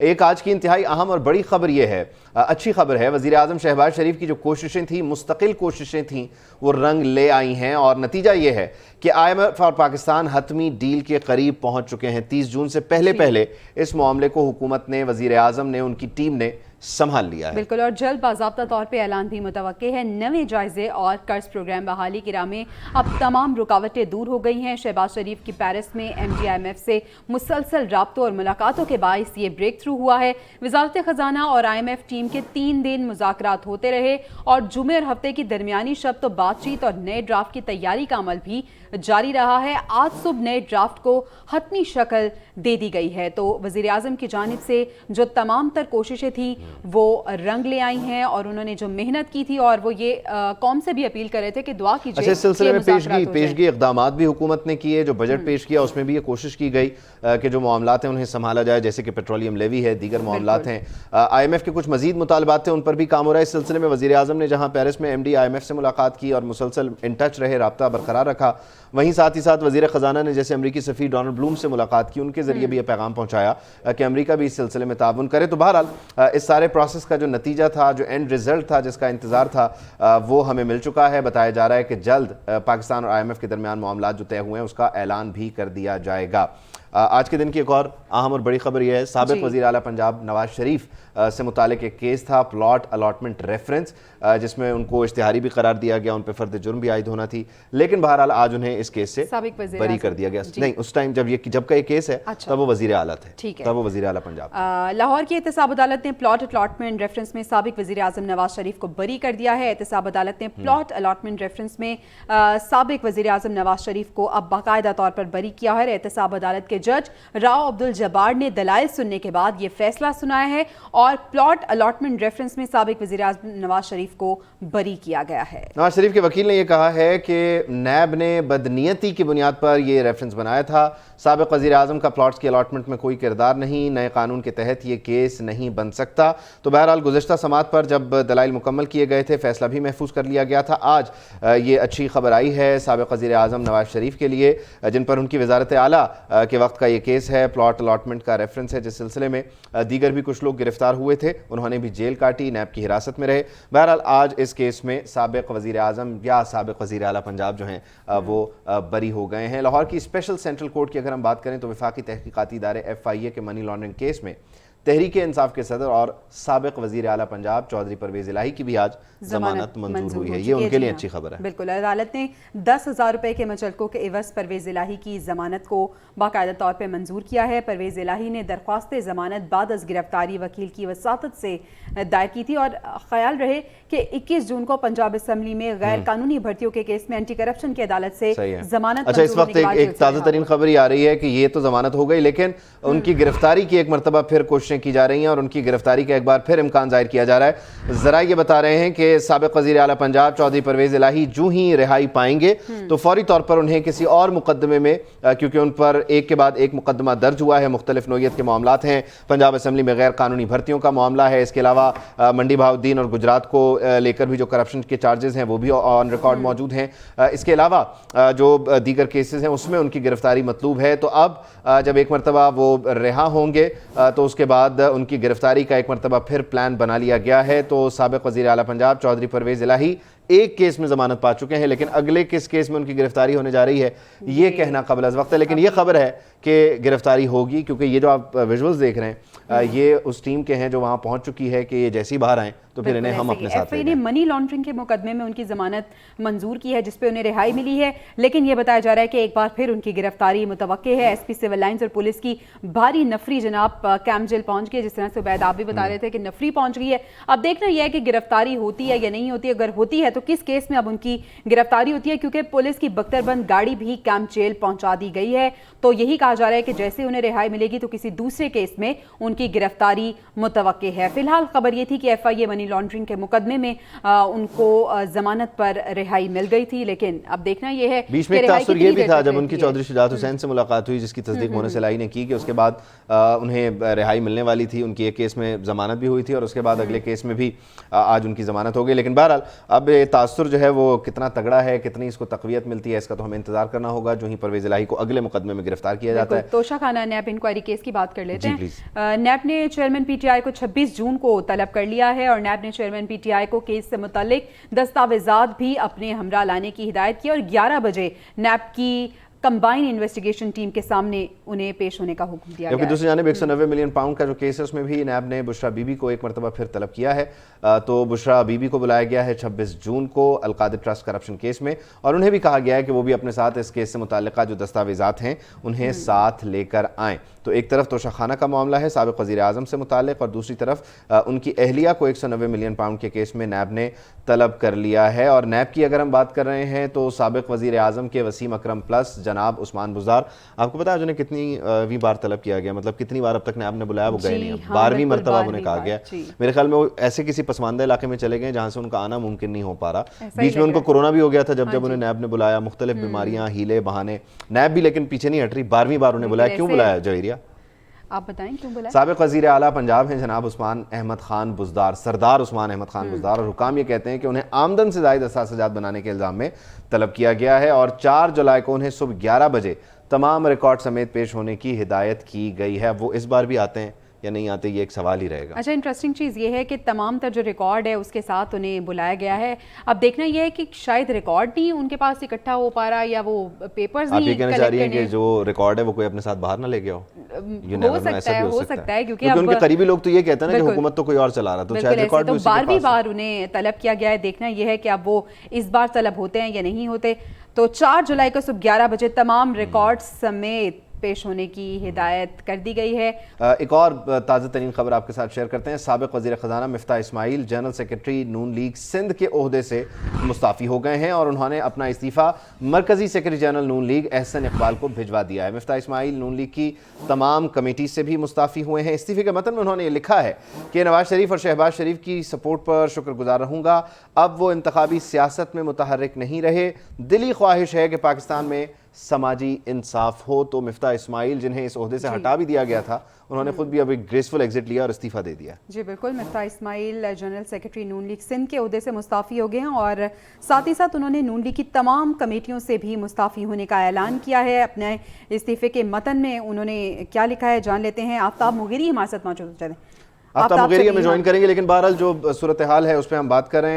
ایک آج کی انتہائی اہم اور بڑی خبر یہ ہے، اچھی خبر ہے، وزیر اعظم شہباز شریف کی جو کوششیں تھیں، مستقل کوششیں تھیں، وہ رنگ لے آئی ہیں اور نتیجہ یہ ہے کہ آئی ایم ایف اور پاکستان حتمی ڈیل کے قریب پہنچ چکے ہیں۔ 30 جون سے پہلے اس معاملے کو حکومت نے، وزیر اعظم نے، ان کی ٹیم نے سنبھال لیا ہے۔ بالکل، اور جلد باضابطہ طور پہ اعلان بھی متوقع ہے۔ نئے جائزے اور قرض پروگرام بحالی کی راہ میں اب تمام رکاوٹیں دور ہو گئی ہیں۔ شہباز شریف کی پیرس میں M D I M F سے مسلسل رابطوں اور ملاقاتوں کے باعث یہ بریک تھرو ہوا ہے۔ وزارت خزانہ اور آئی ایم ایف ٹیم کے 3 دن مذاکرات ہوتے رہے اور جمعے اور ہفتے کی درمیانی شب تو بات چیت اور نئے ڈرافٹ کی تیاری کا عمل بھی جاری رہا ہے۔ آج صبح نئے ڈرافٹ کو حتمی شکل دے دی گئی ہے، تو وزیر اعظم کی جانب سے جو تمام تر کوششیں تھیں وہ رنگ لے آئی ہیں اور انہوں نے جو محنت کی تھی، اور وہ یہ قوم سے بھی اپیل کر رہے تھے کہ دعا کیجیے۔ اس سلسلے میں پیشگی اقدامات بھی حکومت نے کیے، جو بجٹ پیش کیا اس میں بھی یہ کوشش کی گئی کہ جو معاملات ہیں انہیں سنبھالا جائے، جیسے کہ پیٹرولیم لیوی ہے، دیگر معاملات ہیں۔ آئی ایم ایف کے کچھ مزید مطالبات تھے، ان پر بھی کام ہو رہا ہے۔ اس سلسلے میں وزیر اعظم نے جہاں پیرس میں M D I M F سے ملاقات کی اور مسلسل ان ٹچ رہے، رابطہ برقرار رکھا، وہیں ساتھ ہی ساتھ وزیر خزانہ نے جیسے امریکی سفیر ڈونلڈ بلوم سے ملاقات کی، ان کے ذریعے بھی یہ پیغام پہنچایا کہ امریکہ بھی اس سلسلے میں تعاون کرے۔ تو بہرحال اس سارے پروسیس کا جو نتیجہ تھا، جو اینڈ رزلٹ تھا، جس کا انتظار تھا، وہ ہمیں مل چکا ہے۔ بتایا جا رہا ہے کہ جلد پاکستان اور آئی ایم ایف کے درمیان معاملات جو طے ہوئے ہیں اس کا اعلان بھی کر دیا جائے گا۔ آج کے دن کی ایک اور اہم اور بڑی خبر یہ ہے، سابق وزیر اعلیٰ پنجاب نواز شریف سے متعلق ایک کیس تھا، پلاٹ الاٹمنٹ ریفرنس، جس میں ان کو اشتہاری بھی قرار دیا گیا، ان پہ فرد جرم بھی عائد ہونا تھی، لیکن بہرحال آج انہیں اس کیس سے بری کر دیا گیا۔ نہیں، اس ٹائم جب کا یہ کیس ہے تب وہ وزیر اعلیٰ تھے، تب وہ وزیر اعلیٰ پنجاب۔ لاہور کی احتساب عدالت نے پلاٹ الاٹمنٹ ریفرنس میں سابق وزیر اعظم نواز شریف کو بری کر دیا ہے۔ احتساب عدالت نے پلاٹ الاٹمنٹ ریفرنس میں سابق وزیر اعظم نواز شریف کو اب باقاعدہ طور پر بری کیا ہے۔ احتساب عدالت کے جج راؤ عبدالجبار نے دلائل سننے کے بعد یہ فیصلہ سنایا ہے اور پلاٹ الاٹمنٹ ریفرنس میں سابق وزیر اعظم نواز شریف کو بری کیا گیا ہے۔ نواز شریف کے وکیل نے یہ کہا ہے کہ نیب نے بدنیتی کی بنیاد پر یہ ریفرنس بنایا تھا، سابق وزیر اعظم کا پلاٹس کی الاٹمنٹ میں کوئی کردار نہیں، نئے قانون کے تحت یہ کیس نہیں بن سکتا۔ تو بہرحال گزشتہ سماعت پر جب دلائل مکمل کیے گئے تھے، فیصلہ بھی محفوظ کر لیا گیا تھا۔ آج یہ اچھی خبر آئی ہے سابق وزیر اعظم نواز شریف کے لیے، جن پر ان کی وزارت اعلیٰ کے وقت کا یہ کیس ہے، پلاٹ الاٹمنٹ کا ریفرنس ہے، جس سلسلے میں دیگر بھی کچھ لوگ گرفتار ہوئے تھے، انہوں نے بھی جیل کاٹی، نیب کی حراست میں رہے۔ بہرحال آج اس کیس میں سابق وزیر اعظم یا سابق وزیر اعلیٰ پنجاب جو ہیں وہ بری ہو گئے ہیں۔ لاہور کی اسپیشل سینٹرل کورٹ کی اگر ہم بات کریں تو وفاقی تحقیقاتی ادارے ایف آئی اے کے منی لانڈرنگ کیس میں تحریک انصاف کے صدر اور سابق وزیر اعلیٰ پنجاب چودھری پرویز الہی کی بھی آج ضمانت منظور ہوئی ہے۔ یہ ان کے لیے اچھی خبر ہے۔ بالکل، عدالت نے 10,000 روپے کے مچلکوں کے عوض پرویز الہی کی ضمانت کو باقاعدہ طور پہ منظور کیا ہے۔ پرویز الہی نے درخواست ضمانت بعد از گرفتاری وکیل کی وساطت سے دائر کی تھی، اور خیال رہے کہ 21 جون کو پنجاب اسمبلی میں غیر قانونی بھرتیوں کے کیس میں اینٹی کرپشن کی عدالت سے ضمانت۔ اچھا، اس وقت ایک تازہ ترین خبر یہ آ رہی ہے کہ یہ تو ضمانت ہو گئی، لیکن ان کی گرفتاری کی ایک مرتبہ پھر کوششیں کی جا رہی ہیں اور ان کی گرفتاری کا ایک بار پھر امکان ظاہر کیا جا رہا ہے۔ ذرائع یہ بتا رہے ہیں کہ سابق وزیر اعلیٰ پنجاب چودھری پرویز الہی جو ہی رہائی پائیں گے تو فوری طور پر انہیں کسی اور مقدمے میں، کیونکہ ان پر ایک کے بعد ایک مقدمہ درج ہوا ہے، مختلف نوعیت کے معاملات ہیں، پنجاب اسمبلی میں غیر قانونی بھرتیوں کا معاملہ ہے، اس کے علاوہ منڈی بہاؤالدین اور گجرات کو لے کر بھی جو کرپشن کے چارجز ہیں وہ بھی آن ریکارڈ موجود ہیں۔ اس کے علاوہ جو دیگر کیسز ہیں اس میں ان کی گرفتاری مطلوب ہے۔ تو اب جب ایک مرتبہ وہ رہا ہوں گے تو اس کے بعد ان کی گرفتاری کا ایک مرتبہ پھر پلان بنا لیا گیا ہے۔ تو سابق وزیر اعلیٰ پنجاب چودھری پرویز الہی ایک کیس میں ضمانت پا چکے ہیں، لیکن اگلے کس کیس میں ان کی گرفتاری ہونے جا رہی ہے یہ کہنا قبل از وقت ہے، لیکن یہ خبر ہے کہ گرفتاری ہوگی، کیونکہ یہ جو آپ ویژولز دیکھ رہے ہیں یہ اس ٹیم کے ہیں جو وہاں پہنچ چکی ہے کہ یہ جیسی باہر آئیں تو پھر انہیں ہم اپنے ساتھ لے نے منی لانڈرنگ کے مقدمے میں ان کی ضمانت منظور کی ہے، جس پہ انہیں رہائی ملی ہے، لیکن یہ بتایا جا رہا ہے کہ ایک بار پھر ان کی گرفتاری متوقع ہے۔ ایس پی سول لائنز اور پولیس کی بھاری نفری جناب کیمپ جیل پہنچ گئی، جس طرح سے عبید آپ بھی بتا رہے تھے کہ نفری پہنچ گئی ہے۔ اب دیکھنا یہ ہے کہ گرفتاری ہوتی ہے یا نہیں ہوتی، اگر ہوتی ہے تو کس کیس میں اب ان کی گرفتاری ہوتی ہے، کیونکہ پولیس کی بختر بند گاڑی بھی کیمپ جیل پہنچا دی گئی ہے۔ تو یہی کہا جا رہا ہے کہ جیسے انہیں رہائی ملے گی تو کسی دوسرے کیس میں ان کی گرفتاری متوقع ہے۔ فی الحال خبر یہ تھی کہ ایف آئی اے منی لانڈرنگ کے مقدمے میں ان کو ضمانت پر رہائی مل گئی تھی، لیکن اب دیکھنا یہ ہے بیچ میں ایک تاثر یہ بھی تھا جب ان کی چودھری شجاعت حسین سے ملاقات ہوئی، جس کی تصدیق مونس الہی نے کی کہ اس کے بعد انہیں رہائی ملنے والی تھی، ان کی ایک کیس میں ضمانت بھی ہوئی تھی اور اس کے بعد اگلے کیس میں بھی آج ان کی ضمانت ہو گئی، لیکن بہرحال اب تاثر جو ہے وہ کتنا تگڑا ہے, کتنی اس کو تقویت ملتی ہے, اس کا تو ہمیں انتظار کرنا ہوگا. جو ہی پرویز الہی کو اگلے مقدمے میں گرفتار کیا جاتا ہے. توشہ خانہ نیب انکوائری کیس کی بات کر لیتے ہیں. نیب نے چیئرمین پی ٹی آئی کو 26 جون کو طلب کر لیا ہے اور نیب نے چیئرمین پی ٹی آئی کو کیس سے متعلق دستاویزات بھی اپنے ہمراہ لانے کی ہدایت کی اور 11 بجے نیب کی کمبائن انویسٹیگیشن ٹیم کے سامنے انہیں پیش ہونے کا حکم دیا گیا ہے. دوسری جانب 190 ملین پاؤنڈ کا جو کیس ہے اس میں بھی نیب نے بشرا بی بی کو ایک مرتبہ پھر طلب کیا ہے. تو بشرا بی بی کو بلایا گیا ہے 26 جون کو القادر ٹرسٹ کرپشن کیس میں, اور انہیں بھی کہا گیا ہے کہ وہ بھی اپنے ساتھ اس کیس سے متعلقہ جو دستاویزات ہیں انہیں ساتھ لے کر آئیں. تو ایک طرف توشہ خانہ کا معاملہ ہے سابق وزیر اعظم سے متعلق, اور دوسری طرف ان کی اہلیہ کو 190 ملین پاؤنڈ کے کیس میں نیب نے طلب کر لیا ہے. اور نیب کی اگر ہم بات کر رہے ہیں تو سابق وزیر اعظم کے وسیم اکرم پلس جناب عثمان بزدار, آپ کو پتا ہے جنہیں کتنی بار طلب کیا گیا, مطلب کتنی بار اب تک نیب نے بلایا, وہ گئے نہیں. 12ویں مرتبہ انہیں کہا گیا. میرے خیال میں وہ ایسے کسی پسماندہ علاقے میں چلے گئے جہاں سے ان کا آنا ممکن نہیں ہو پا رہا. بیچ میں ان کو کورونا بھی ہو گیا تھا جب انہیں نیب نے بلایا, مختلف بیماریاں, ہیلے بہانے, نیب بھی لیکن پیچھے نہیں ہٹ رہی. 12ویں بار انہیں بلایا. کیوں بلایا جویریہ, آپ بتائیں کیوں بلایا؟ سابق وزیر اعلیٰ پنجاب ہیں جناب عثمان احمد خان بزدار, سردار عثمان احمد خان بزدار, اور حکام یہ کہتے ہیں کہ انہیں آمدن سے زائد اثاثہ بنانے کے الزام میں طلب کیا گیا ہے, اور 4 جولائی کو انہیں صبح 11 بجے تمام ریکارڈ سمیت پیش ہونے کی ہدایت کی گئی ہے. وہ اس بار بھی آتے ہیں یا نہیں آتے, یہ ایک سوال ہی رہے گا. اچھا, انٹرسٹنگ چیز یہ ہے کہ تمام تر جو ریکارڈ ہے اس کے ساتھ انہیں بلایا گیا ہے. اب دیکھنا یہ ہے کہ شاید ریکارڈ نہیں ان کے پاس اکٹھا ہو پا رہا, یا وہ پیپرز نہیں. آپ یہ کہنا چاہ رہی ہیں کہ جو ریکارڈ ہے وہ کوئی اپنے ساتھ باہر نہ لے گیا ہو سکتا ہے کیونکہ ان کے قریبی لوگ تو یہ کہتے ہیں نا کہ حکومت تو کوئی اور چلا رہا, تو شاید ریکارڈ بھی اسی کے پاس. 12ویں بار انہیں طلب کیا گیا ہے. دیکھنا یہ ہے کہ اب وہ اس بار طلب ہوتے ہیں یا نہیں ہوتے. تو 4 جولائی کو صبح 11 بجے تمام ریکارڈ سمیت پیش ہونے کی ہدایت کر دی گئی ہے. ایک اور تازہ ترین خبر آپ کے ساتھ شیئر کرتے ہیں. سابق وزیر خزانہ مفتاح اسماعیل جنرل سیکرٹری نون لیگ سندھ کے عہدے سے مستعفی ہو گئے ہیں, اور انہوں نے اپنا استعفیٰ مرکزی سیکرٹری جنرل نون لیگ احسن اقبال کو بھجوا دیا ہے. مفتاح اسماعیل نون لیگ کی تمام کمیٹی سے بھی مستعفی ہوئے ہیں. استعفے کے متن میں انہوں نے یہ لکھا ہے کہ نواز شریف اور شہباز شریف کی سپورٹ پر شکر گزار رہوں گا. اب وہ انتخابی سیاست میں متحرک نہیں رہے. دلی خواہش ہے کہ پاکستان میں سماجی انصاف ہو. تو مفتاح اسماعیل جنہیں اس عہدے سے ہٹا بھی دیا گیا تھا, انہوں نے خود بھی اب ایک گریسفل ایگزٹ لیا اور استعفیٰ دے دیا. جی بالکل, مفتاح اسماعیل جنرل سیکرٹری نون لیگ سندھ کے عہدے سے مستعفی ہو گئے ہیں, اور ساتھ ہی ساتھ انہوں نے نون لیگ کی تمام کمیٹیوں سے بھی مستعفی ہونے کا اعلان کیا ہے. اپنے استعفے کے متن میں انہوں نے کیا لکھا ہے جان لیتے ہیں. آفتاب مغیری ہمارے ساتھ موجود ہیں. آفتاب مغیری ہمیں جوائن کریں گے, لیکن بہرحال جو صورتحال ہے اس پہ ہم بات کر رہے ہیں.